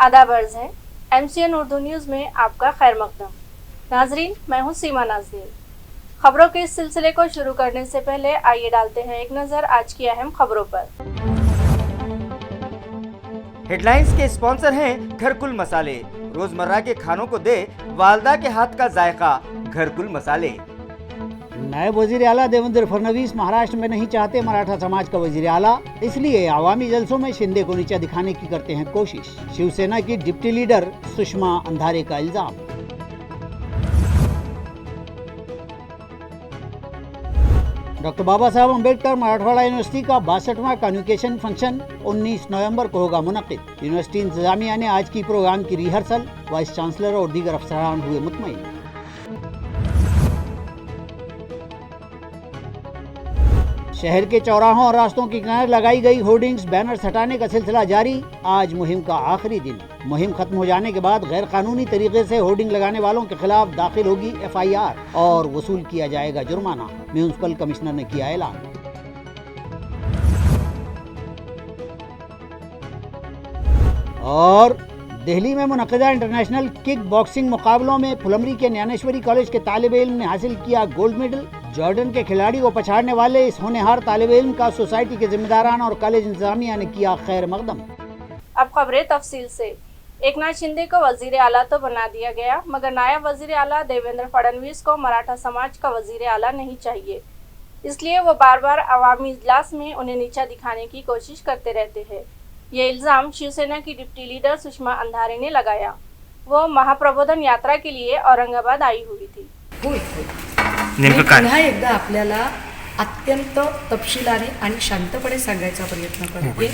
आदाब अर्ज़ है MCN उर्दू न्यूज़ में आपका खैर मकदम। नाजरीन, मैं हूँ सीमा नाज़रीन। खबरों के इस सिलसिले को शुरू करने से पहले आइए डालते हैं एक नज़र आज की अहम खबरों पर। हेडलाइंस के स्पॉन्सर हैं घरकुल मसाले। रोजमर्रा के खानों को दे वालदा के हाथ का जायका, घरकुल मसाले। नायब वजीर आला देवेंद्र फडणवीस महाराष्ट्र में नहीं चाहते मराठा समाज का वजीर आला, इसलिए आवामी जलसों में शिंदे को नीचा दिखाने की करते हैं कोशिश। शिवसेना की डिप्टी लीडर सुषमा अंधारे का इल्जाम। डॉक्टर बाबा साहब अम्बेडकर मराठवाड़ा यूनिवर्सिटी का 62वां कॉन्वोकेशन फंक्शन 19 नवंबर को होगा मुनक्किद। यूनिवर्सिटी इंतजामिया ने आज की प्रोग्राम की रिहर्सल, वाइस चांसलर और दीगर अफसरान हुए मुतमईन। शहर के चौराहों और रास्तों के किनारे लगाई गई होर्डिंग्स, बैनर्स हटाने का सिलसिला जारी। आज मुहिम का आखिरी दिन। मुहिम खत्म हो जाने के बाद गैर कानूनी तरीके से होर्डिंग लगाने वालों के खिलाफ दाखिल होगी FIR और वसूल किया जाएगा जुर्माना, म्यूनिसिपल कमिश्नर ने किया ऐलान। और दिल्ली में मुनक़िदा इंटरनेशनल किक बॉक्सिंग मुकाबलों में फुलमरी के ज्ञानेश्वरी कॉलेज के तालिब इल्म ने हासिल किया गोल्ड मेडल। जॉर्डन के खिलाड़ी को पछाड़ने वाले इस होनहार तालिब इल्म का सोसाइटी के जिम्मेदारान और कॉलेज इंतजामिया ने किया खैर मकदम। अब खबरें तफसील से। एकनाथ शिंदे को वजीर आला तो बना दिया गया, मगर नायब वजीर आला देवेंद्र फडणवीस को मराठा समाज का वजीर आला नहीं चाहिए, इसलिए वो बार बार अवामी इजलास में उन्हें नीचा दिखाने की कोशिश करते रहते हैं। ये इल्ज़ाम शिवसेना की डिप्टी लीडर सुषमा अंधारे ने लगाया। वो महाप्रबोधन यात्रा के लिए औरंगाबाद आई हुई थी। मी पुन्हा एकदा आपल्याला अत्यंत तपशिलाने आणि शांतपणे सांगायचा प्रयत्न करते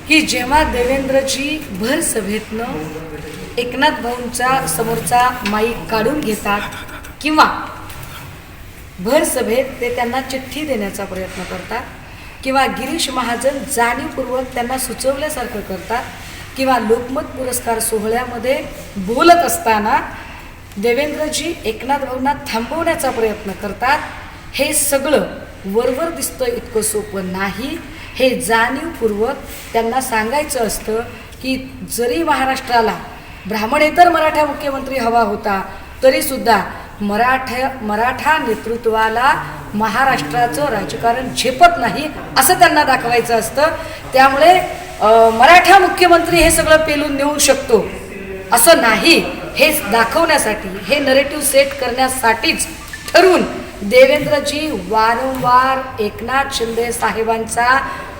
की जेव्हा देवेंद्रजी भर सभेतनं एकनाथ भाऊंचा समोरचा माईक काढून घेतात किंवा भर सभेत ते त्यांना चिठ्ठी देण्याचा प्रयत्न करतात किंवा गिरीश महाजन जाणीवपूर्वक त्यांना सुचवल्यासारखं करतात किंवा लोकमत पुरस्कार सोहळ्यामध्ये बोलत असताना देवेंद्रजी एकनाथ भाऊंना थांबवण्याचा प्रयत्न करतात, हे सगळं वरवर दिसतं इतकं सोपं नाही। हे जाणीवपूर्वक त्यांना सांगायचं असतं की जरी महाराष्ट्राला ब्राह्मणेतर मराठा मुख्यमंत्री हवा होता तरीसुद्धा मराठा नेतृत्वाला महाराष्ट्राचं राजकारण झेपत नाही असं त्यांना दाखवायचं असतं। त्यामुळे मराठा मुख्यमंत्री हे सगळं पेलून नेऊ शकतो असं नाही, हे दाखवण्यासाठी, हे नरेटिव्ह सेट करण्यासाठीच ठरवून देवेंद्रजी वारंवार एकनाथ शिंदे साहेबांचा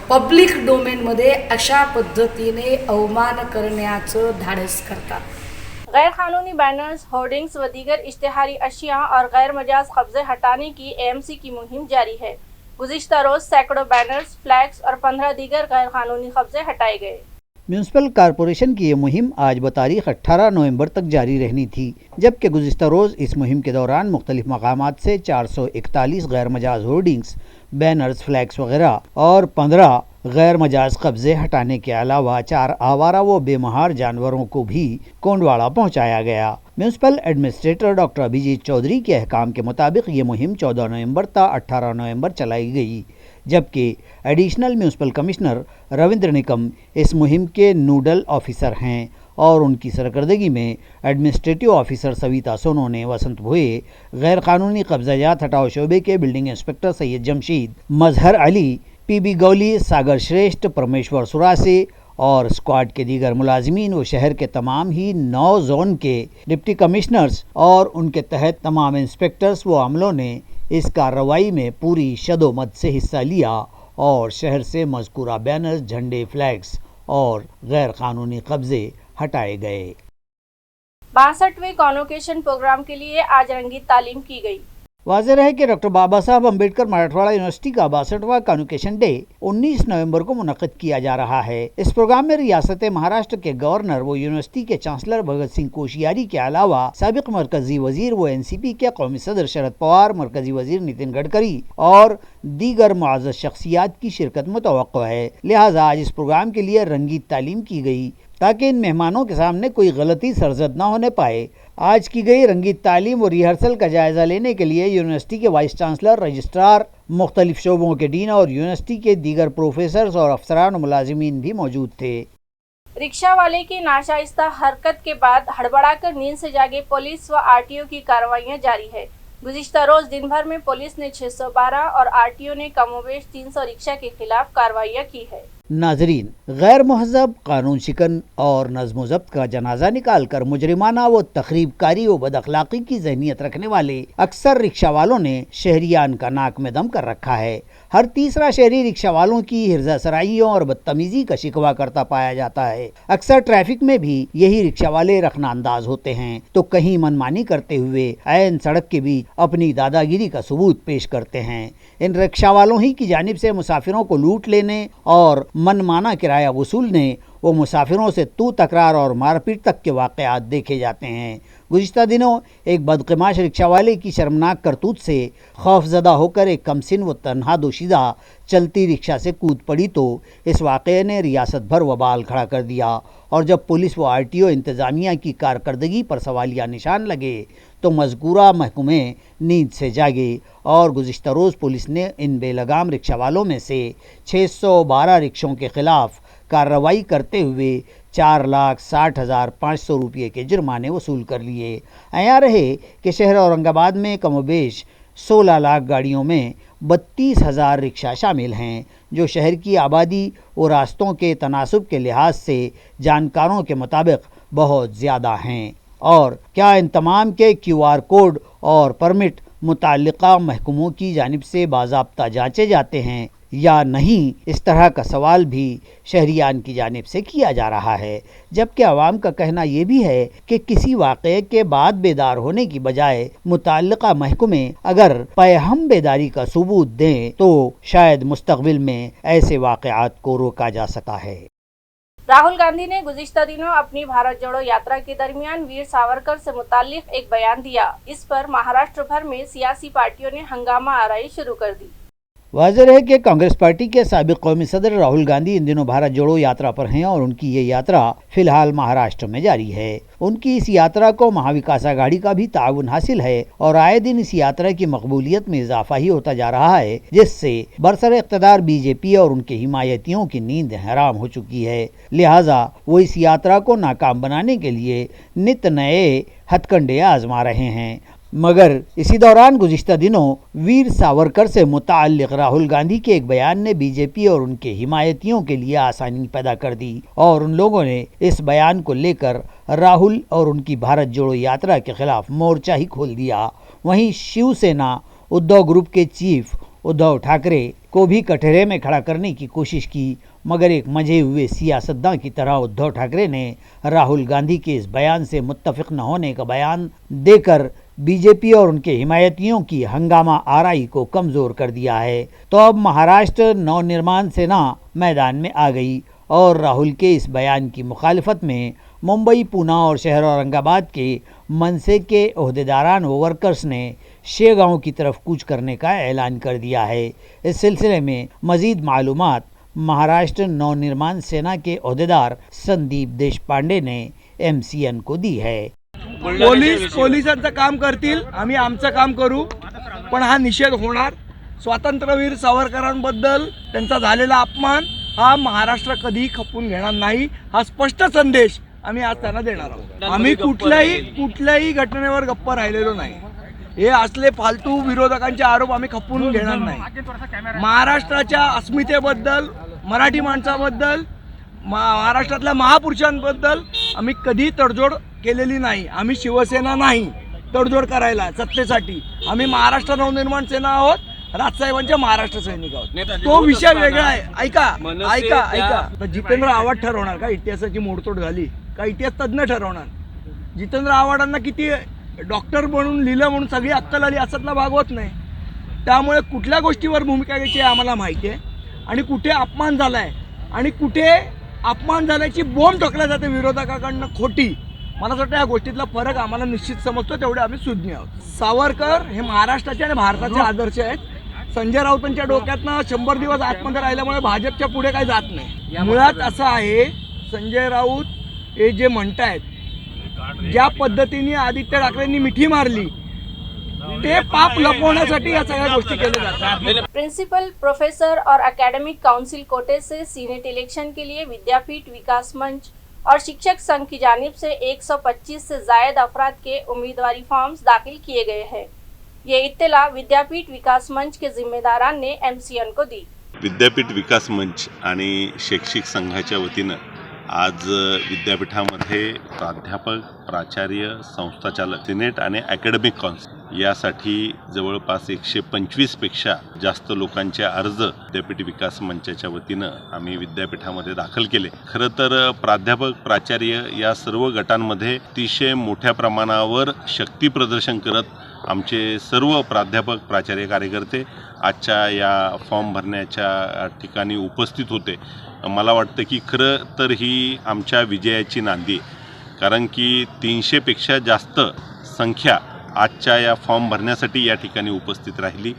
पब्लिक डोमेनमध्ये अशा पद्धतीने अवमान करण्याचं धाडस करतात। गैर कानूनी बैनर्स, होर्डिंग्स व दीगर इश्तिहारी अशिया और गैर मजाज कब्जे हटाने की AMC की मुहिम जारी है। गुज़िश्ता रोज सैकड़ों बैनर्स, फ्लैग्स और 15 दीगर गैर कानूनी कब्जे हटाए गए। म्यूनिसिपल कॉरपोरेशन की ये मुहिम आज बतारीख 18 नवंबर तक जारी रहनी थी, जबकि गुज़िश्ता रोज़ इस मुहिम के दौरान मुख्तलिफ मकामात से 441 गैर मजाज होर्डिंग्स, बैनर्स, फ्लैग्स वगैरह और 15 गैर मजाज कब्जे हटाने के अलावा 4 आवारा व बेमहार जानवरों को भी कोंडवाड़ा पहुंचाया गया। Municipal administrator doctor Abhijit Chaudhary के अहकाम के मुताबिक ये मुहिम 14 नवंबर ta 18 नवंबर चलाई गई, जबकि additional municipal commissioner Ravindra Nikam इस मुहिम के नोडल ऑफिसर हैं और उनकी सरकर्दगी में एडमिनिस्ट्रेटिव ऑफिसर सविता सोनोने, वसंत भोए, गैर कानूनी कब्जात हटाओ शोबे के बिल्डिंग इंस्पेक्टर सैयद जमशीद, मजहर अली, PB गौली, सागर श्रेष्ठ, परमेश्वर सुरासे और स्क्वाड के दीगर मुलाजिमीन व शहर के तमाम ही 9 जोन के डिप्टी कमिश्नर्स और उनके तहत तमाम इंस्पेक्टर्स व अमलों ने इस कार्रवाई में पूरी शदोमत से हिस्सा लिया और शहर से मज़कूरा बैनर्स, झंडे, फ्लैग्स और गैर कानूनी कब्जे हटाए गए। 62वें कॉन्वोकेशन प्रोग्राम के लिए आज रंगीत तालीम की गई। वाज़ेह है कि डॉक्टर बाबा साहब अम्बेडकर मराठवाड़ा यूनिवर्सिटी का 62वां कॉन्वोकेशन डे 19 नवंबर को मुनक़्क़िद किया जा रहा है। इस प्रोग्राम में रियासत महाराष्ट्र के गवर्नर व यूनिवर्सिटी के चांसलर भगत सिंह कोश्यारी के अलावा साबिक़ मरकजी वजीर व NCP के कौमी सदर शरद पवार, मरकजी वजीर नितिन गडकरी और दीगर मुअज़्ज़ज़ शख्सियात की शिरकत मुतवक्को है। लिहाजा आज इस प्रोग्राम के लिए रंगीत तालीम की गई ताकि इन मेहमानों के सामने कोई गलती सरजद न होने पाए। आज की गई रंगीत तालीम और रिहर्सल का जायज़ा लेने के लिए यूनिवर्सिटी के वाइस चांसलर, रजिस्ट्रार, मुख्तलिफ शोबों के डीन और यूनिवर्सिटी के दीगर प्रोफेसर्स और अफसरान मुलाजिमीन भी मौजूद थे। रिक्शा वाले की नाशाइस्ता हरकत के बाद हड़बड़ाकर नींद से जागे पुलिस व आरटीओ की कार्रवाइयां जारी है। गुज़िश्ता रोज दिन भर में पुलिस ने 612 और आरटीओ ने कमोबेश 300 रिक्शा के खिलाफ कार्रवाइयां की है। नाजरीन, गैर महजब, कानून शिकन और नज़्म ज़ब्त का जनाजा निकाल कर मुजरिमाना व तखरीबकारी व बदअखलाक़ी की ज़हनियत रखने वाले अक्सर रिक्शा वालों ने शहरियान का नाक में दम कर रखा है। हर तीसरा शहरी रिक्शा वालों की हिर्जा सराइयों और बदतमीजी का शिकवा करता पाया जाता है। अक्सर ट्रैफिक में भी यही रिक्शा वाले रखना अंदाज होते हैं तो कहीं मनमानी करते हुए ऐन सड़क के बीच अपनी दादागिरी का सबूत पेश करते हैं। इन रिक्शा वालों ही की जानिब से मुसाफिरों को लूट लेने और मनमाना किराया वसूलने व मुसाफिरों से तू तकरार और मारपीट तक के वाक़यात देखे जाते हैं। गुज़िश्ता दिनों एक बदकिमाश रिक्शा वाले की शर्मनाक करतूत से खौफजदा होकर एक कमसिन व तन्हा दोशीदा चलती रिक्शा से कूद पड़ी तो इस वाक़े ने रियासत भर वबाल खड़ा कर दिया और जब पुलिस व आरटीओ इंतज़ामिया की कारकर्दगी पर सवालिया निशान लगे तो मज़कूरा महकमे नींद से जागे और गुज़िश्ता रोज़ पुलिस ने इन बेलगाम रिक्शा वालों में से 612 रिक्शों के ख़िलाफ़ कार्रवाई करते हुए 4,60,500 रुपये के जुर्माने वसूल कर लिए। आया रहे कि शहर औरंगाबाद में कमोबेश 16 लाख गाड़ियों में 32,000 रिक्शा शामिल हैं जो शहर की आबादी और रास्तों के तनासब के लिहाज से जानकारों के मुताबिक बहुत ज़्यादा हैं। और क्या इन तमाम के QR कोड और परमिट मुताल्लिका महकमों की जानिब से बाज़ाब्ता जांचे जाते हैं या नहीं, इस तरह का सवाल भी शहरियान की जानिब से किया जा रहा है। जबकि आवाम का कहना ये भी है कि किसी वाक़े के बाद बेदार होने की बजाय मुताल्लिका महकमे अगर पैहम बेदारी का सबूत दें तो शायद मुस्तक़बिल में ऐसे वाक़यात को रोका जा सकता है। राहुल गांधी ने गुज़िश्ता दिनों अपनी भारत जोड़ो यात्रा के दरमियान वीर सावरकर से मुताल्लिक एक बयान दिया। इस पर महाराष्ट्र भर में सियासी पार्टियों ने हंगामा आराई शुरू कर दी। वाज़ेह है कि कांग्रेस पार्टी के साबिक़ कौमी सदर राहुल गांधी इन दिनों भारत जोड़ो यात्रा पर हैं और उनकी ये यात्रा फिलहाल महाराष्ट्र में जारी है। उनकी इस यात्रा को महाविकास आघाड़ी का भी ताउन हासिल है और आए दिन इस यात्रा की मकबूलियत में इजाफा ही होता जा रहा है, जिससे बरसर इक़्तिदार बीजेपी और उनके हिमायतियों की नींद हराम हो चुकी है। लिहाजा वो इस यात्रा को नाकाम बनाने के लिए नित नए हथकंडे आजमा रहे हैं। मगर इसी दौरान गुज़िश्ता दिनों वीर सावरकर से मुताल्लिक़ राहुल गांधी के एक बयान ने बीजेपी और उनके हिमायतियों के लिए आसानी पैदा कर दी और उन लोगों ने इस बयान को लेकर राहुल और उनकी भारत जोड़ो यात्रा के खिलाफ मोर्चा ही खोल दिया। वहीं शिवसेना उद्धव ग्रुप के चीफ उद्धव ठाकरे को भी कटहरे में खड़ा करने की कोशिश की, मगर एक मजे हुए सियासतदान की तरह उद्धव ठाकरे ने राहुल गांधी के इस बयान से मुत्तफिक न होने का बयान देकर बीजेपी और उनके हिमायतियों की हंगामा आराई को कमज़ोर कर दिया है। तो अब महाराष्ट्र नवनिर्माण सेना मैदान में आ गई और राहुल के इस बयान की मुखालिफत में मुंबई, पूना और शहर औरंगाबाद के मनसे के ओहदेदारान व वर्कर्स ने शेगांव की तरफ कूच करने का ऐलान कर दिया है। इस सिलसिले में मज़ीद मालूमात महाराष्ट्र नवनिर्माण सेना के ओहदेदार संदीप देशपांडे ने MCN को दी है। पोलिसांचं काम करतील, आम्ही आमचं काम करू, पण हा निषेध होणार। स्वातंत्र्यवीर सावरकरांबद्दल त्यांचा झालेला अपमान हा महाराष्ट्र कधी खपून घेणार नाही, हा स्पष्ट संदेश आम्ही आज त्यांना देणार आहोत। आम्ही कुठल्याही घटनेवर गप्प राहिलेलो नाही। हे असले फालतू विरोधकांचे आरोप आम्ही खपून घेणार नाही। महाराष्ट्राच्या अस्मितेबद्दल, मराठी माणसाबद्दल, महाराष्ट्रातल्या महापुरुषांबद्दल आम्ही कधी तडजोड केलेली नाही। आम्ही शिवसेना नाही तडजोड करायला सत्तेसाठी, आम्ही महाराष्ट्र नवनिर्माण सेना आहोत, राजसाहेबांच्या महाराष्ट्र सैनिक आहोत। तो विषय वेगळा आहे। ऐका जितेंद्र आव्हाड ठरवणार का इतिहासाची मोडतोड झाली का इतिहास तज्ञ ठरवणार? जितेंद्र आव्हाडांना किती डॉक्टर बनून लिहिलं म्हणून सगळी अक्कल आली असतला भागवत नाही। त्यामुळे कुठल्या गोष्टीवर भूमिका घ्यायची आम्हाला माहिती आहे आणि कुठे अपमान झालाय आणि कुठे अपमान झाल्याची बोंब ठोकल्या जाते विरोधकांकडनं खोटी। मला वाटतं या गोष्टीतला फरक आम्हाला निश्चित समजतो, तेवढे आम्ही सुज्ञ आहोत। सावरकर हे महाराष्ट्राचे आणि भारताचे आदर्श आहेत। संजय राऊतांच्या डोक्यातनं 100 दिवस आतमध्ये राहिल्यामुळे भाजपच्या पुढे काही जात नाही। मुळात असं आहे, संजय राऊत हे जे म्हणतायत, ज्या पद्धतीने आदित्य ठाकरेंनी मिठी मारली ते पाप लपवण्यासाठी या सगळ्या गोष्टी केल्या जातात। प्रिंसिपल, प्रोफेसर और एकेडमिक काउंसिल कोटे से सीनेट इलेक्शन के लिए विद्यापीठ विकास मंच और शिक्षक संघ की जानिब से 125 से जायद अफराद के उम्मीदवारी फॉर्म्स दाखिल किए गए हैं। ये इत्तला विद्यापीठ विकास मंच के जिम्मेदारान ने MCN को दी। विद्यापीठ विकास मंच आणि शैक्षिक संघाच्या वतीनं आज विद्यापीठामध्ये प्राध्यापक, प्राचार्य, संस्थाचालक, सिनेट आणि अकॅडमिक काउन्सिल यासाठी जवळपास 125 पेक्षा जास्त लोकांचे अर्ज विद्यापीठ विकास मंचाच्या वतीनं आम्ही विद्यापीठामध्ये दाखल केले। खरं तर प्राध्यापक, प्राचार्य या सर्व गटांमध्ये अतिशय मोठ्या प्रमाणावर शक्ती प्रदर्शन करत आमचे सर्व प्राध्यापक, प्राचार्य, कार्यकर्ते आजच्या या फॉर्म भरण्याच्या ठिकाणी उपस्थित होते। मला वाटतं की खरं तर ही आमच्या विजयाची नांदी, कारण की 300 पेक्षा जास्त संख्या आजच्या या फॉर्म भरण्यासाठी या ठिकाणी उपस्थित राहिली।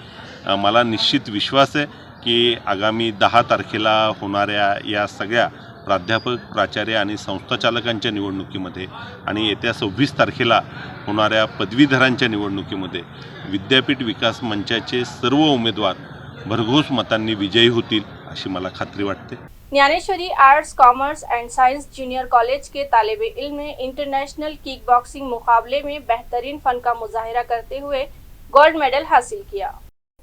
मला निश्चित विश्वास आहे की आगामी 10 तारखेला होणाऱ्या या सगळ्या प्राध्यापक, प्राचार्य आणि संस्थाचालकांच्या निवडणुकीमध्ये आणि येत्या 26 तारखेला होणाऱ्या पदवीधरांच्या निवडणुकीमध्ये विद्यापीठ विकास मंचाचे सर्व उमेदवार भरघोस मतांनी विजयी होतील अशी मला खात्री वाटते। Dnyaneshwari arts, commerce and science junior college के तालिबे इल्म ने इंटरनेशनल किक बॉक्सिंग मुकाबले में बेहतरीन फन का मुजाहिरा करते हुए गोल्ड मेडल हासिल किया।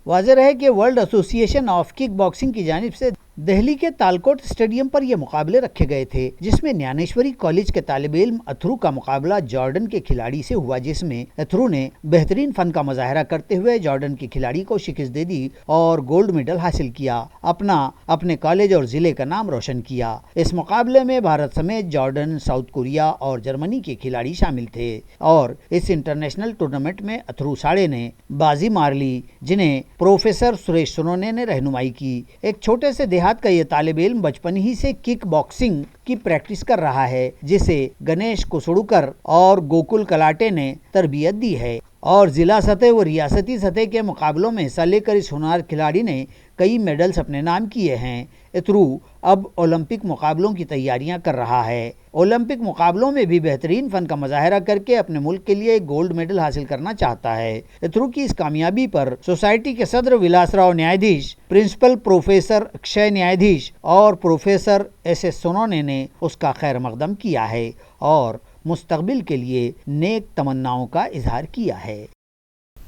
वाज़ेह है कि world association of kick boxing की जानिब से दिल्ली के तालकोट स्टेडियम पर ये मुकाबले रखे गए थे, जिसमें ज्ञानेश्वरी कॉलेज के तालिब इल्म अथरू का मुकाबला जॉर्डन के खिलाड़ी से हुआ, जिसमें अथरू ने बेहतरीन फन का मुजाहिरा करते हुए जॉर्डन के खिलाड़ी को शिकस्त दे दी और गोल्ड मेडल हासिल किया, अपने कॉलेज और जिले का नाम रोशन किया। इस मुकाबले में भारत समेत जॉर्डन, साउथ कोरिया और जर्मनी के खिलाड़ी शामिल थे और इस इंटरनेशनल टूर्नामेंट में अथरू साड़े ने बाजी मार ली, जिन्हें प्रोफेसर सुरेश सोनोने ने रहनुमाई की। एक छोटे से देहात का ये तालिब इल्म बचपन ही से किक बॉक्सिंग की प्रैक्टिस कर रहा है, जिसे गणेश कुसुड़कर और गोकुल कलाटे ने तरबियत दी है और जिला सतह व रियासती सतह के मुकाबलों में हिस्सा लेकर इस होनहार खिलाड़ी ने कई मेडल्स अपने नाम किए हैं। इथरू अब ओलंपिक मुकाबलों की तैयारियां कर रहा है। ओलंपिक मुकाबलों में भी बेहतरीन फन का मुजाहिरा करके अपने मुल्क के लिए गोल्ड मेडल हासिल करना चाहता है। इथरू की इस कामयाबी पर सोसाइटी के सदर विलासराव न्यायाधीश, प्रिंसिपल प्रोफेसर अक्षय न्यायाधीश और प्रोफेसर SS सोनोने ने उसका खैर मकदम किया है और मुस्तकबिल के लिए नेक तमन्नाओं का इजहार किया है।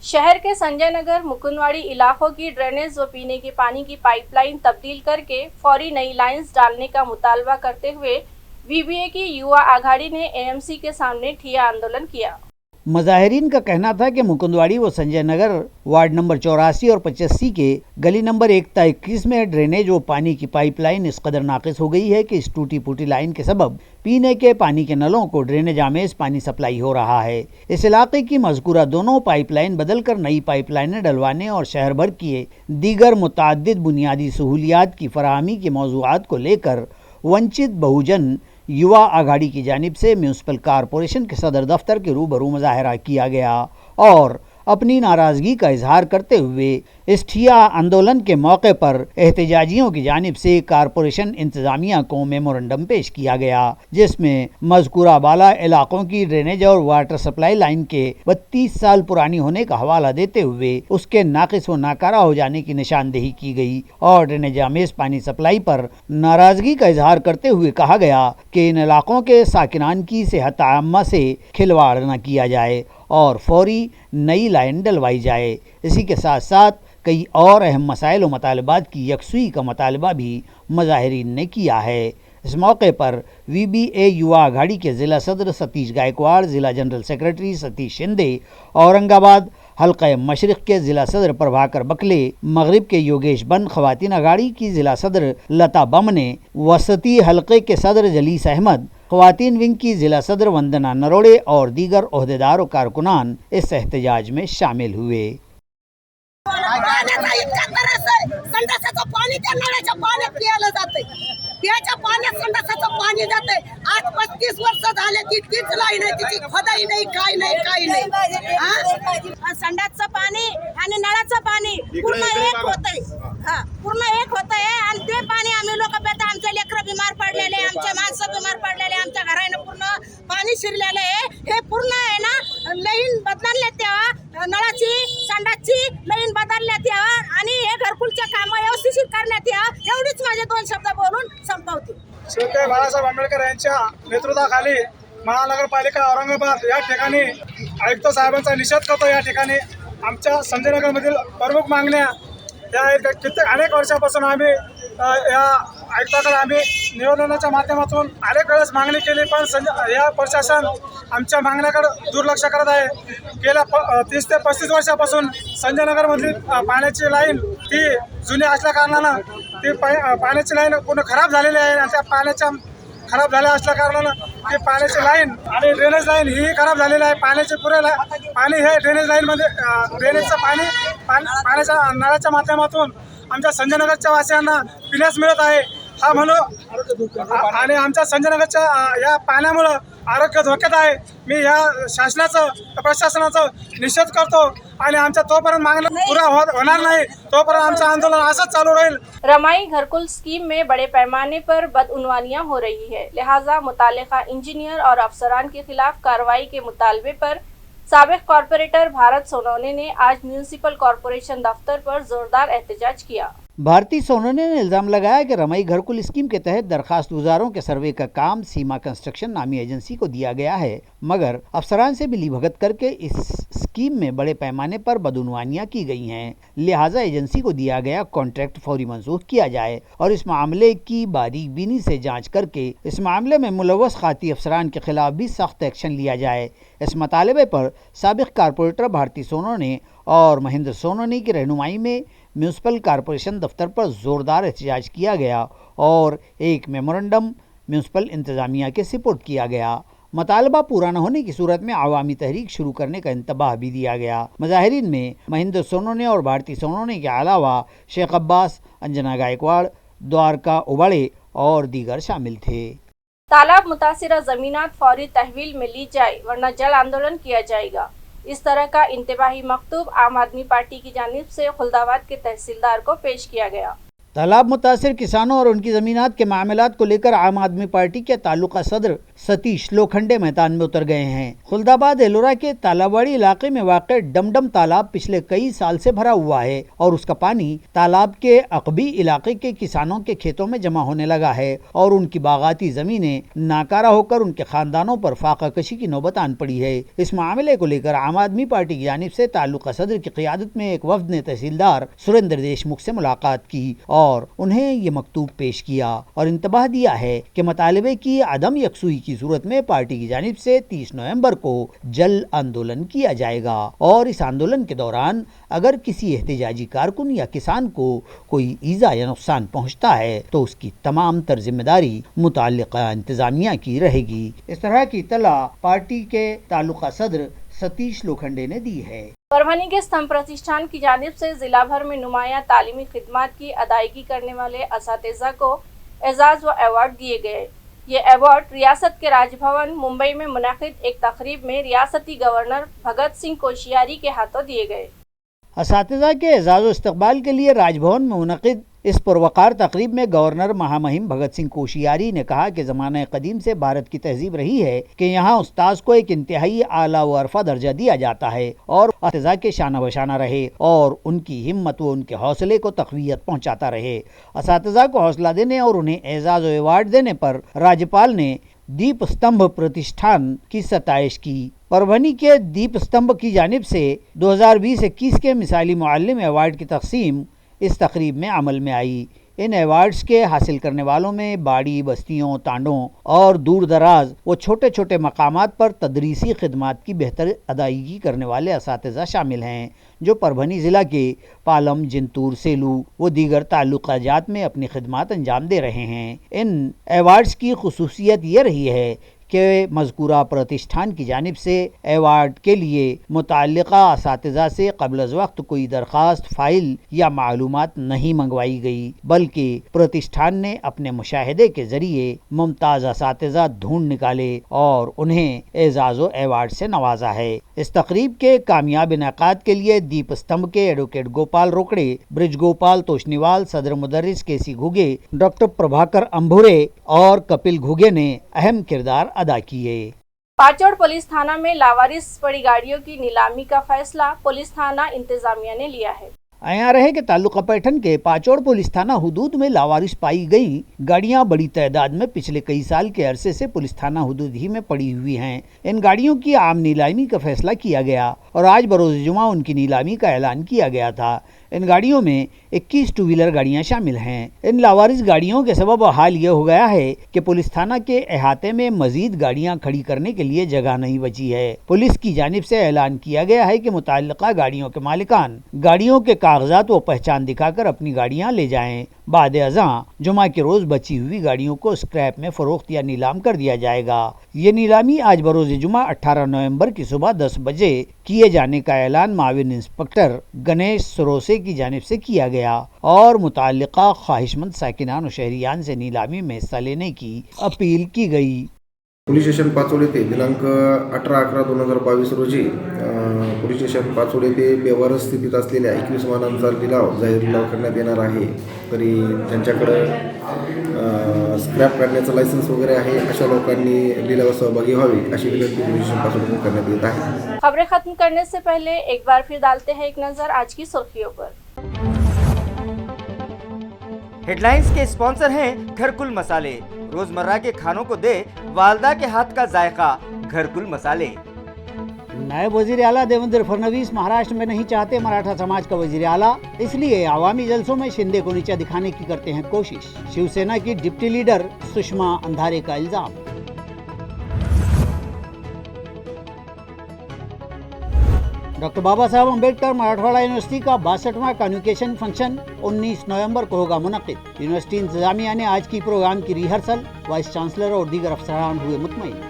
शहर के संजय नगर, मुकुंदवाड़ी इलाकों की ड्रेनेज व पीने के पानी की पाइपलाइन तब्दील करके फौरी नई लाइंस डालने का मुतालबा करते हुए VBA की युवा आघाड़ी ने AMC के सामने ठिया आंदोलन किया। मुजाहिरीन का कहना था कि मुकुंदवाड़ी व संजय नगर वार्ड नंबर 84 और 85 के गली नंबर 1-21 में ड्रेनेज व पानी की पाइपलाइन इस कदर नाकिस हो गई है कि इस टूटी फूटी लाइन के सबब पीने के पानी के नलों को ड्रेनेज आमेज पानी सप्लाई हो रहा है। इस इलाके की मज़कूरा दोनों पाइपलाइन बदल कर नई पाइपलाइनें डलवाने और शहर भर की दीगर मुतअद्दिद बुनियादी सहूलियात की फराहमी के मौज़ूआत को लेकर वंचित बहुजन युवा आघाड़ी की जानिब से म्यूनसिपल कॉरपोरेशन के सदर दफ्तर के रूबरू मुजाहिरा किया गया और अपनी नाराज़गी का इजहार करते हुए इस ठिया आंदोलन के मौके पर एहतजाजियों की जानिब से कॉरपोरेशन इंतज़ामिया को मेमोरेंडम पेश किया गया, जिसमें मज़कूरा बाला इलाकों की ड्रेनेज और वाटर सप्लाई लाइन के 32 साल पुरानी होने का हवाला देते हुए उसके नाकिस व नाकारा हो जाने की निशानदेही की गई और ड्रेनेज आमेज पानी सप्लाई पर नाराज़गी का इजहार करते हुए कहा गया कि इन इलाकों के साकिनान की सेहत आम्मा से खिलवाड़ न किया जाए और फौरी नई लाइन डलवाई जाए। इसी के साथ साथ कई और अहम मसाइल व मुतालबात की यकसुई का मुतालबा भी मुजाहिरीन ने किया है। इस मौके पर VBA युवा आघाड़ी के ज़िला सदर सतीश गायकवाड़, ज़िला जनरल सेक्रेटरी सतीश शिंदे, औरंगाबाद हल्का मशरिक़ के ज़िला सदर प्रभाकर बकले, मगरिब के योगेश बन, ख़वातीन आघाड़ी की ज़िला सदर लता बमने, वसती हल्के के सदर जलीस अहमद, ख़वातीन विंग की ज़िला सदर वंदना नरोड़े और दीगर ओहदेदार और कारकुनान इस एहतजाज में शामिल हुए। संडासाचं पाणी त्या नळाच्या पाण्यात पियाला जाते, पियाच्या पाण्यात संडासाचं पाणी जाते। आज 35 वर्ष झाले तीच लाईन आहे, तिची खोदाई नाही, काय नाही। संडासचं पाणी आणि नळाचं पाणी पूर्ण एक होतंय, पूर्ण एक होतंय आणि ते पाणी आम्ही लोक पिता, आमचे लेकरं बिमार पडलेले, आमचे माणसं बिमार पडलेले, आमच्या घराने पूर्ण पाणी शिरलेलं आहे। हे पूर्ण आहे ना लाईन बदलण्यात यावा, नळाची संडासची लाईन बदलण्यात यावा आणि हे घरकुलचे काम व्यवस्थित करण्यात यावा। एवढीच माझे 2 शब्द बोलून संपवते। शिवशाही बाळासाहेब आंबेडकर यांच्या नेतृत्वाखाली महानगरपालिका औरंगाबाद या ठिकाणी आयुक्त साहेबांचा निषेध करतो। या ठिकाणी आमच्या संजयनगरमधील प्रमुख मागण्या या अनेक वर्षापासून आम्ही या आयुक्ताकडे आम्ही निवेदनाच्या माध्यमातून अनेक वेळेस मागणी केली, पण या प्रशासन आमच्या मागण्याकडे दुर्लक्ष करत आहे। गेल्या 30 ते 35 वर्षापासून संजयनगरमधली पाण्याची लाईन ती जुनी असल्या कारणानं ती पाण्याची लाईन पूर्ण खराब झालेली आहे आणि त्या पाण्याच्या खराब झाल्या असल्या कारणानं ती पाण्याची लाईन आणि ड्रेनेज लाईन ही खराब झालेली आहे। पाण्याचे पाणी हे ड्रेनेज लाईनमध्ये ड्रेनेजचं पाण्याच्या नळाच्या माध्यमातून आमच्या संजयनगरच्या वासियांना पिण्यास मिळत आहे। हा म्हणून आणि आमच्या संजयनगरच्या या पाण्यामुळं आरोग्य धोक्यात आहे। मी या शासनाचं प्रशासनाचं निषेध करतो आणि आमच्या तोपर्यंत मागण्या पुरा होणार नाही तोपर्यंत आमचं आंदोलन असंच चालू राहील। रमाई घरकुल स्कीम में बड़े पैमाने पर बदउनवानियां हो रही है, लिहाजा मुताल्लिका इंजीनियर और अफसरान के खिलाफ कार्रवाई के मुतालबे पर साबिक कॉर्पोरेटर भारत सोनवने ने आज म्यूनिसिपल कॉर्पोरेशन दफ्तर पर जोरदार एहतजाज किया। भारती सोनवने ने इल्ज़ाम लगाया कि रमई घरकुल स्कीम के तहत दरखास्त गुजारों के सर्वे का काम सीमा कंस्ट्रक्शन नामी एजेंसी को दिया गया है, मगर अफसरान से मिलीभगत करके इस स्कीम में बड़े पैमाने पर बदउनवानियां की गई हैं। लिहाजा एजेंसी को दिया गया कॉन्ट्रैक्ट फौरी मंसूख किया जाए और इस मामले की बारीक बीनी से जांच करके इस मामले में मुलव्वस खाती अफसरान के खिलाफ भी सख्त एक्शन लिया जाए। इस मुतालबे पर साबिक कारपोरेटर भारती सोनवने और महेंद्र सोनवने की रहनुमाई में म्यूनिसिपल कॉर्पोरेशन दफ्तर पर ज़ोरदार एहतजाज किया गया और एक मेमोरेंडम म्यूनिसिपल इंतज़ामिया के सिपुर्द किया गया। मुतालबा पूरा न होने की सूरत में अवामी तहरीक शुरू करने का इंतबाह भी दिया गया। मुजाहिरीन में महेंद्र सोनवने और भारती सोनवने के अलावा शेख अब्बास, अंजना गायकवाड़, द्वारका उबाड़े और दीगर शामिल थे। तालाब मुतासिरा ज़मीनात फौरी तहवील में ली जाए वरना जल आंदोलन किया जाएगा, इस तरह का इंतबाही मकतूब आम आदमी पार्टी की जानिब से खुलदाबाद के तहसीलदार को पेश किया गया। तालाब मुतासिर किसानों और उनकी ज़मीनात के मामलात को लेकर आम आदमी पार्टी के तालुका सदर सतीश लोखंडे मैदान में उतर गए हैं। खुलदाबाद एलोरा के तालाबवाड़ी इलाके में वाक़ डमडम तालाब पिछले कई साल से भरा हुआ है और उसका पानी तालाब के अकबी इलाके के किसानों के खेतों में जमा होने लगा है और उनकी बागाती ज़मीनें नाकारा होकर उनके ख़ानदानों पर फाका कशी की नौबत आन पड़ी है। इस मामले को लेकर आम आदमी पार्टी की जानिब से तालुका सदर की क़ियादत में एक वफ़द ने तहसीलदार सुरेंद्र देशमुख से मुलाकात की और उन्हें ये मकतूब पेश किया और इंतबाह दिया है कि मुतालबे की अदम यकसुई की सूरत में पार्टी की जानिब से 30 नवंबर को जल आंदोलन किया जाएगा और इस आंदोलन के दौरान अगर किसी एहतजाजी कारकुन या किसान को कोई ईजा या नुकसान पहुंचता है तो उसकी तमाम तर जिम्मेदारी मुताल्लिका इंतजामिया की रहेगी। इस तरह की इत्तला पार्टी के तालुका सदर सतीश लोखंडे ने दी है। परभनी के स्तंभ प्रतिष्ठान की जानिब से जिला भर में नुमाया तालीमी खिदमात की अदायगी करने वाले असातिज़ा को एजाज़ व अवार्ड दिए गए। ये अवार्ड रियासत के राजभवन मुंबई में मुनाकिद एक तकरीब में रियासती गवर्नर भगत सिंह कोश्यारी के हाथों दिए गए। असातिज़ा के एजाज़ इस्तकबाल के लिए राजभवन में मुनक़िद इस पुरवकार तकरीब में गवर्नर महामहिम भगत सिंह कोश्यारी ने कहा कि ज़माने कदीम से भारत की तहजीब रही है कि यहाँ उस्ताद को एक इंतहाई आला व अरफा दर्जा दिया जाता है और असातिज़ा के शाना बशाना रहे और उनकी हिम्मत व उनके हौसले को तक़वियत पहुँचाता रहे। असातिज़ा को हौसला देने और उन्हें एजाज़ व अवार्ड देने पर राज्यपाल ने दीप स्तंभ प्रतिष्ठान की सताइश की। परभनी के दीप स्तंभ की जानिब से 2020-21 के मिसाली मुअल्लिम अवार्ड की तक़सीम इस तकरीब में अमल में आई। इन अवार्ड्स के हासिल करने वालों में बाड़ी, बस्तियों, तांडों और दूर दराज व छोटे छोटे मकामात पर तदरीसी खिदमात की बेहतर अदायगी करने वाले असातिज़ा शामिल हैं जो परभनी ज़िला के पालम, जिंतूर, सेलू व दीगर ताल्लुकाजात में अपनी खिदमात अंजाम दे रहे हैं। इन अवार्ड्स की खुसूसियत ये रही है कि मज़कूरा प्रतिष्ठान की जानिब से अवार्ड के लिए मुताल्लिका असातिज़ा से क़ब्ल अज़ वक्त कोई दरख्वास्त, फ़ाइल या मालूमात नहीं मंगवाई गई, बल्कि प्रतिष्ठान ने अपने मुशाहिदे के ज़रिए मुमताज़ असातिज़ा ढूंढ निकाले और उन्हें एजाज़ व अवार्ड से नवाजा है। इस तकरीब के कामयाब इनेकाद के लिए दीप स्तंभ के एडवोकेट गोपाल रोकड़े, ब्रिज गोपाल तोशनीवाल, सदर मुदर्रिस केसी घुगे, डॉक्टर प्रभाकर अंभुरे और कपिल घुगे ने अहम किरदार अदा किए। पाचोड़ पुलिस थाना में लावारिस पड़ी गाड़ियों की नीलामी का फैसला पुलिस थाना इंतजामिया ने लिया है। आया रहे कि तालुका पैठन के पाचौड़ पुलिस थाना हुदूद में लावारिस पाई गई गाड़ियां बड़ी तादाद में पिछले कई साल के अरसे से पुलिस थाना हुदूद ही में पड़ी हुई हैं। इन गाड़ियों की आम नीलामी का फैसला किया गया और आज बरोज जुमा उनकी नीलामी का ऐलान किया गया था। इन गाड़ियों में 21 टू व्हीलर गाड़ियां शामिल हैं। इन लावारिस गाड़ियों के सबब हाल ये हो गया है कि पुलिस थाना के अहाते में मजीद गाड़ियां खड़ी करने के लिए जगह नहीं बची है। पुलिस की जानिब से ऐलान किया गया है कि मुताल्लिका गाड़ियों के मालिकान गाड़ियों के कागजात व पहचान दिखाकर अपनी गाड़ियां ले जाएं। बाद अज़ां जुमा के रोज बची हुई गाड़ियों को स्क्रैप में फरोख्त या नीलाम कर दिया जाएगा। ये नीलामी आज बरोज जुमा 18 नवंबर की सुबह 10 बजे किए जाने का ऐलान माविन इंस्पेक्टर गणेश सरोसे की जानिब से किया गया और मुताल्लिका ख्वाहिशमंद साकिनान और शहरियान से नीलामी में हिस्सा लेने की अपील की गई। पोलीस स्टेशन पाचोड येथे दिनांक 18/11/2022 रोजी पोलीस स्टेशन पाचोड येथे बेवारस स्थितीत असलेल्या 21 वाहनांचा जाहीर लिलाव करण्यात येणार आहे। तरी ज्यांच्याकडे स्क्रॅप काढण्याचं लायसन्स वगैरे आहे अशा लोकांनी लिलावात सहभागी व्हावे अशी विनंती पोलीस स्टेशन पाचोड करण्यात येत आहे। खबरें खत्म करने से पहले एक बार फिर डालते हैं एक नजर आज की सुर्खियों पर। हेडलाइंस के स्पॉन्सर हैं घरकुल मसाले, रोजमर्रा के खानों को दे वालदा के हाथ का जायका, घरकुल मसाले। नायब वजीर आला देवेंद्र फडणवीस महाराष्ट्र में नहीं चाहते मराठा समाज का वजीर आला, इसलिए आवामी जलसों में शिंदे को नीचा दिखाने की करते हैं कोशिश। शिवसेना की डिप्टी लीडर सुषमा अंधारे का इल्जाम। डॉक्टर बाबा साहब अम्बेडकर मराठवाड़ा यूनिवर्सिटी का 62वां कॉन्वोकेशन फंक्शन 19 नवंबर को होगा मुनक्किद। यूनिवर्सिटी इंतजामिया ने आज की प्रोग्राम की रिहर्सल, वाइस चांसलर और दीगर अफसरान हुए मुतमईन।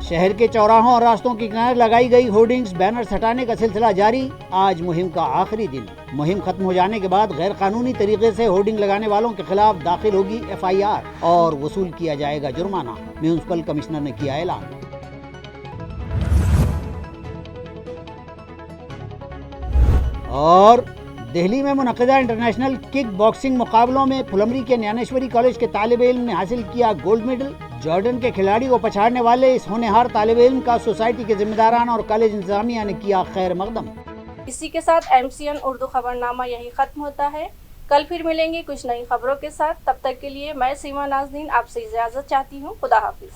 शहर के चौराहों और रास्तों के किनारे लगाई गई होर्डिंग्स, बैनर्स हटाने का सिलसिला जारी। आज मुहिम का आखिरी दिन। मुहिम खत्म हो जाने के बाद गैर कानूनी तरीके से होर्डिंग लगाने वालों के खिलाफ दाखिल होगी FIR और वसूल किया जाएगा जुर्माना, म्यूनिसिपल कमिश्नर ने किया ऐलान। और दिल्ली में मुनक़िदा इंटरनेशनल किक बॉक्सिंग मुकाबलों में फुलमरी के ज्ञानेश्वरी कॉलेज के तालिब इल्म ने हासिल किया गोल्ड मेडल। जॉर्डन के खिलाड़ी को पछाड़ने वाले इस होनहार तालिब इल्म का सोसाइटी के जिम्मेदारान और कॉलेज इंतजामिया ने किया खैर मकदम। इसी के साथ MCN उर्दू खबरनामा यही खत्म होता है। कल फिर मिलेंगे कुछ नई खबरों के साथ। तब तक के लिए मैं सीमा नाज़नीन आपसे इजाज़त चाहती हूँ। खुदा हाफिज।